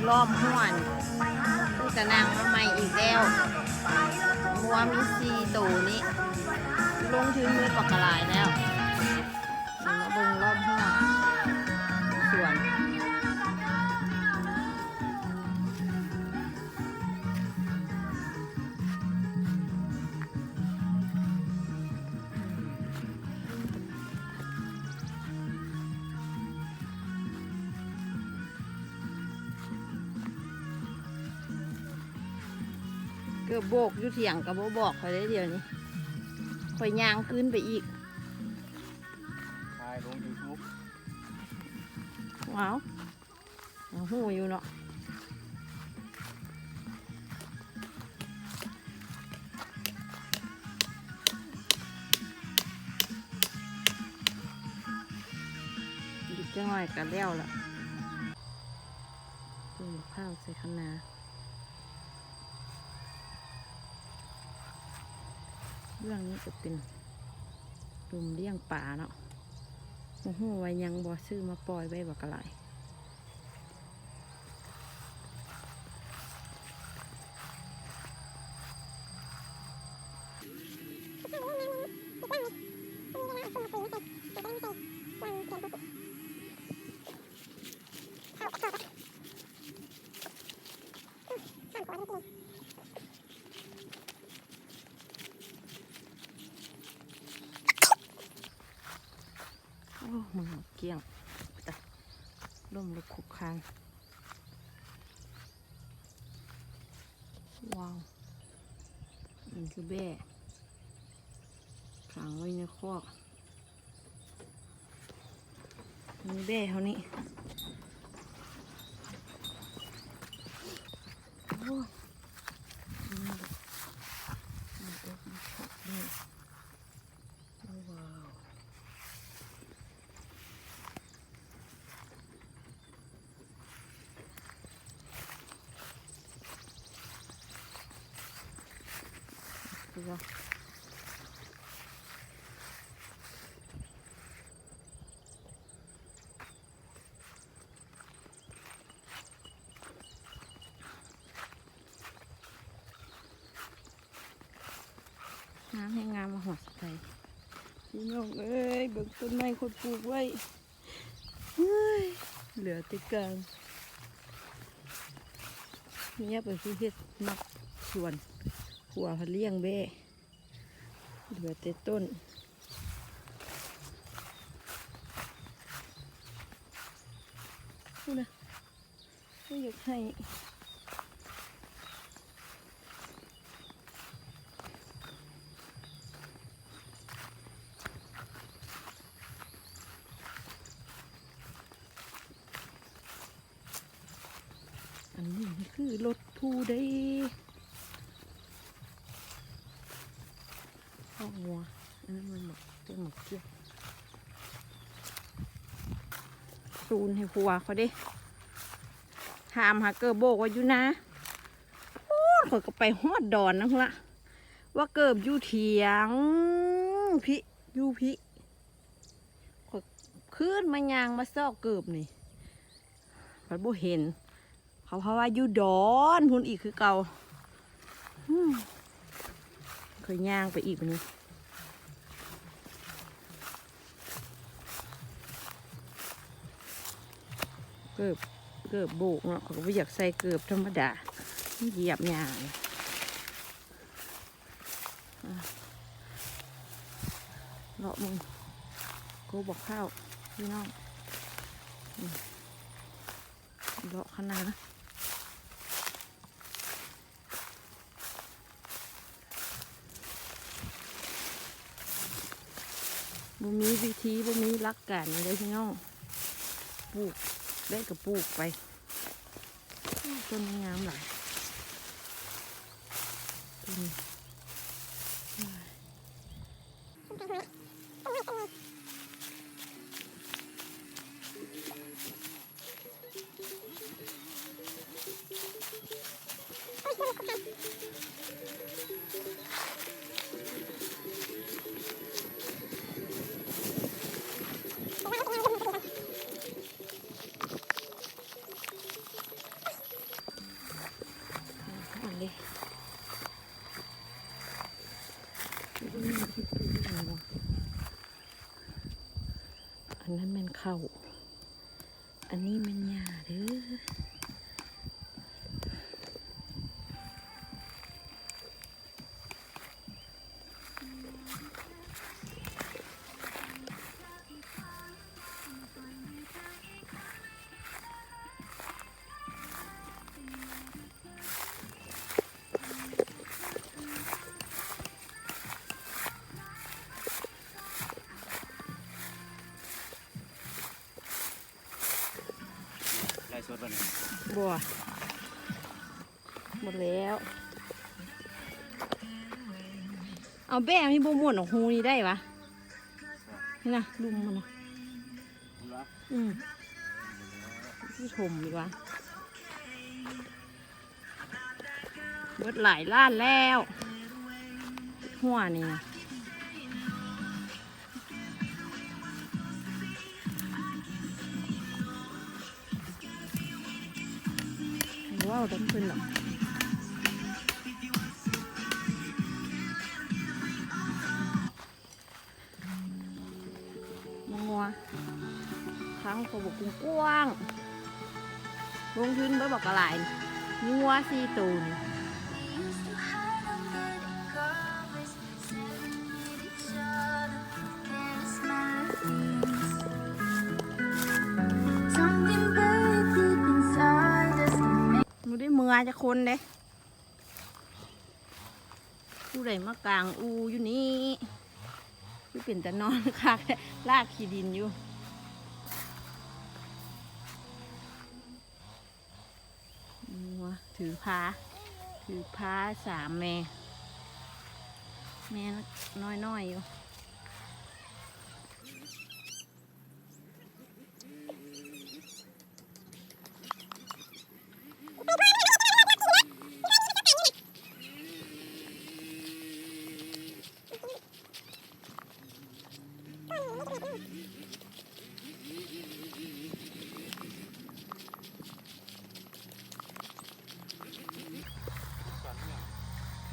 ล้อมห้วนคือกระนังมาใหม่อีกแล้วมัวมีซีตูนี้ลงถึงมือปากกระลายแล้วมาเบิ่งล้อมห้วนสวนเกือบโบกอยู่เถียงกับโบบอกคอยได้เดียวนี้คอยย่างขึ้นไปอีกถ่ายลง YouTube ว้าวหูอยู่เนาะดิบจะง่อยกันแล้วล่ะตุ่มข้าวใส่คะน้าเรื่องนี้จะเป็นตุ่มเลี้ยงป่าเนาะโอ้โหไว้ยังบ่ซื้อมาปล่อยไว้บักกะไหลโอ้มึงเกี่ยงแต่ร่มลุกคุกคานว้าวมันคือแบ่ขังไว้ในคอกมีแบ่เท่านี้โอ้ยมันอกมันชอบเลยว้าวดูว่าน้ำให้งามมาหัวใส่พี่น้องเอ้ยเบิกต้นไม้คนปลูกไว้เฮ้ยเหลือติดกลางเนี่ยเป็นที่เฮ็ดมักสวนหัวพันเลี้ยงเบ้เหลือแต่ต้นนี่นะไม่อยากให้อันนี้คือรถผู้ได้ข้าวงัวอันนั้นมันหมกเจ้าหมกเกี้ยวซูนให้ผัวเขาดิถามหาเกิบโบกว่าอยู่นะโอ้ข่อยก็ไปฮอดดอนนะละว่าเกิบอยู่เถียงพี่อยู่พี่ข่อยขึ้นมายางมาซอกเกิบนี่ข่อยโบเห็นเขาเพราะว่าอยู่ดอนพุ่นอีกคือเก่าเคยย่างไปอีกวันนี้เกิบโบกเนาะเขาก็ไม่อยากใส่เกิบธรรมดาเหยียบย่างเลาะมึงกูบอกข้าวพี่น้องเลาะขนาดนะบ่มีวิธีบ่มีหลักการเลยพี่น้องปลูกได้ก็ปลูกไปต้นงามหลายต้น อันนั้นแม่นเข้าอันนี้แม่นหญ้าเด้อไล่สดไปเลย บัวหมดแล้ว เอาแบ่มีโบม่วนของฮูนี่ได้ปะนี่นะลุมมันนะ เหรอ ที่ถมดีกว่าเบิดหลายล้านแล้วหัวนี่นะว้าวดันขึ้นหรอมัวทั้งกระบอกกว้างลงทุนไปบอกกระไรนัว4 ตัวนี่ มูได้เมื่อจะคนเด้ผู้ใดมากลางอูอยู่นี่คือเป็นแต่นอนค่ะลากขี้ดินอยู่ถือพา3 แม่น้อยๆอยู่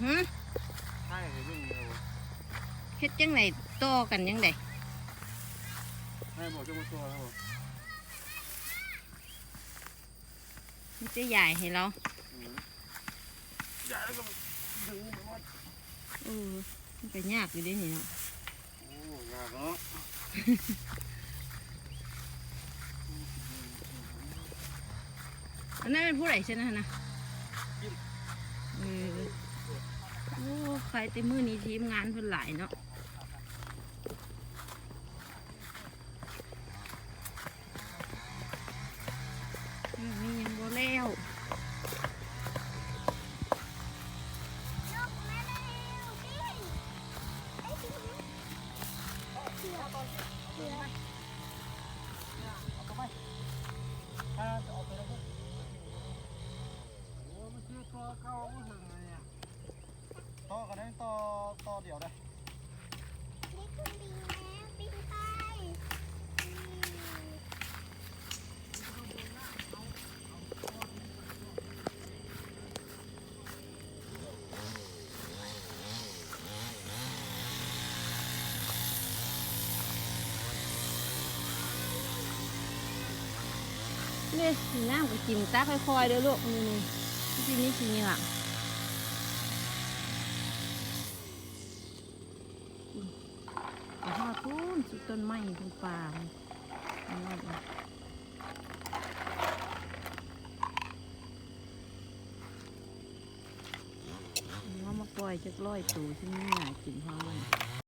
หืม ใช่เลยรุ่นเดียว เฮ็ดจังไหนต่อกันยังไง ให้บอกจะมาตัวแล้วบอก มันจะใหญ่ให้เรา ใหญ่แล้วก็ดึงไปหมด มันก็ยากอยู่เด้นี่เนาะ โอ้ยากเนาะ อันนั้นเป็นผู้ใดใช่ไหมนะโอ้ใครเต็มมือนี้ทีมงานเพิ่นหลายเนาะนี่ยังบ่แล้วต่อกันได้ต่อเดี๋ยวได้นี่สีน้ำก็กินตาค่อยๆเด้อลูกนี่ทีนี้ทีนี้ล่ะเอาทอดพุ่นสุดต้นไม้ตรงป่าเอามาปล่อยจะ100 ตัวที่นี่หากินพอมัน